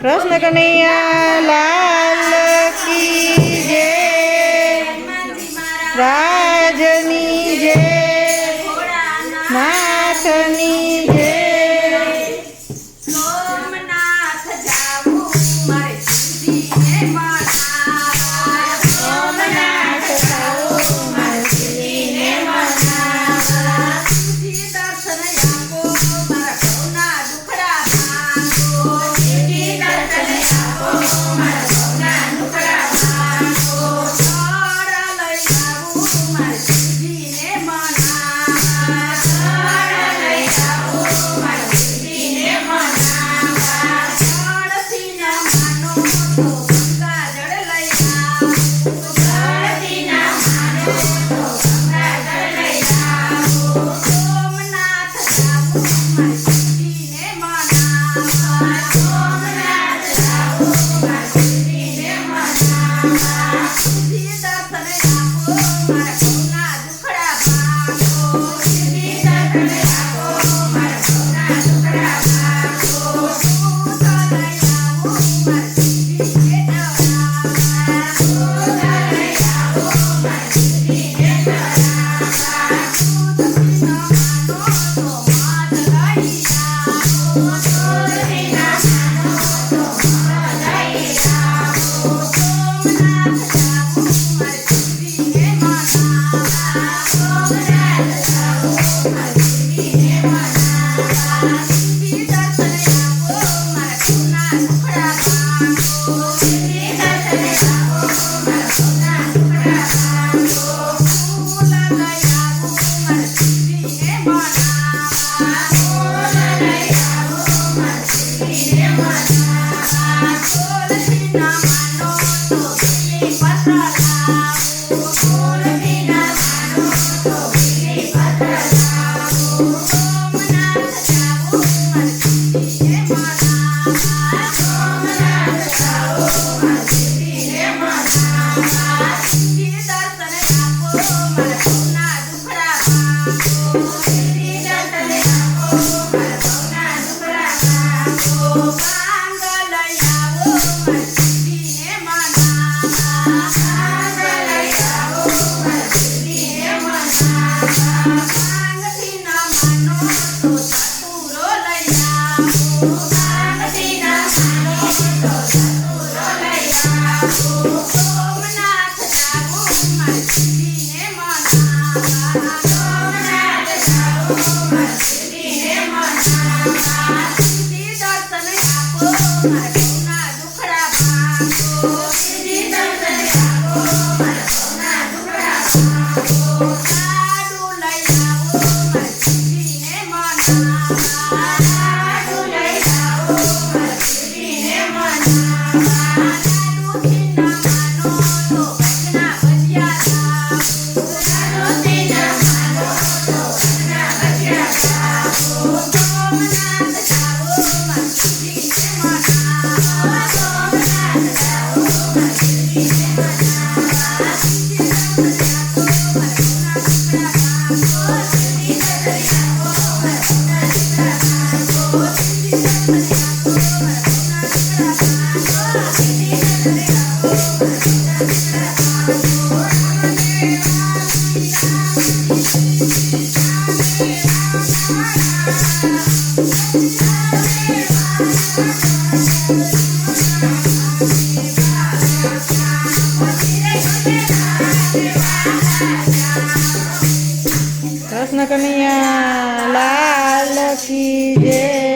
કૃષ્ણ કનૈયા લાલ કી જય, રાજની જય, નાથની જય. સોમનાથ જાવું મારે સુધીને મનાવા, સોમનાથ જાવું મારે સુધીને મનાવા. સુધી દર્શન આપો મારા ભવના દુખડા ભાંગો, સુધી દર્શન આપો મારા ભવના દુખડા ભાંગો. ફળ લઈ આવું મારે સુધીને મનાવા, ફળ લઈ આવું મારે સુધીને મનાવા. ફળથી ના માનો તો ગંગાજળ લઈ આવું, ફળથી ના માનો તો ગંગાજળ લઈ આવું. સોમનાથ જાવું મારે સુધીને મનાવા, સોમનાથ જાવું મારે સુધીને મનાવા. સુધી દર્શન આપો મારા ભવના દુખડા ભાંગો, સુધી દર્શન આપો મારા ભવના દુખડા ભાંગો. દૂધ લઈ આવું મારે સુધીને ધરાવા, દૂધ લઈ આવું મારે સુધીને ધરાવા. દૂધથી ન માનો તો મધ લઈ આવો, દૂધથી ન માનો તો મધ લઈ આવો. સોમનાથ જાવું મારે સુધીને મનાવા, સોમનાથ જાવું મારે સુધીને મનાવા. સુધી દર્શન આપો મારા ભવના દુખડા ભાંગો, સુધી દર્શન આપો મારા ભવના દુખડા ભાંગો. ફૂલ લઈ આવું મારે સુધીને મનાવા, ફૂલ લઈ આવું મારે સુધીને મનાવા. ફૂલથી ના માનો તો બીલીપત્ર લાવું, ફૂલથી ના માનો તો બીલીપત્ર લાવું. સોમનાથ જાવું મારે સુધીને મનાવા, સોમનાથ જાવું મારે સુધીને મનાવા. સુધી દર્શન આપો મારા ભવના દુખડા ભાંગો, સુધી દર્શન આપો મારા ભવના દુખડા ભાંગો. ભાંગ લઈ આવો મારે સુધીને મનાવા, ભાંગ લઈ આવો મારે સુધીને મનાવા. ભાંગથી ન માનો તો ધતૂરો લઈ આવો, ભાંગથી ન માનો તો ધતૂરો લઈ આવો. સોમનાથ જાવું મારે સુધીને મનાવા, સોમનાથ જાવું મારે સુધીને મનાવા. સુધી દર્શન આપો મારા ભવના દુખડા ભાંગો, સુધી દર્શન આપો મારા ભવના દુખડા ભાંગો. લાડુ લઈ આવો મારે સુધીને મનાવા, લાડુ લઈ આવો મારે સુધીને મનાવા. લાડુથી ન માનો તો ઘરના ભજીયા લાવું, લાડુથી ન માનો તો ઘરના ભજીયા લાવું. સોમનાથ જાવું મારે સુધીને મનાવા, સોમનાથ જાવું મારે સુધીને મનાવા. સુધી દર્શન આપો મારા ભવના દુખડા ભાંગો, સુધી દર્શન આપો મારા ભવના દુખડા ભાંગો. સુધી દર્શન આપો મારા ભવના દુખડા ભાંગો, સુધી દર્શન આપો મારા ભવના દુખડા ભાંગો. કૃષ્ણ કનૈયા લાલ કી જય.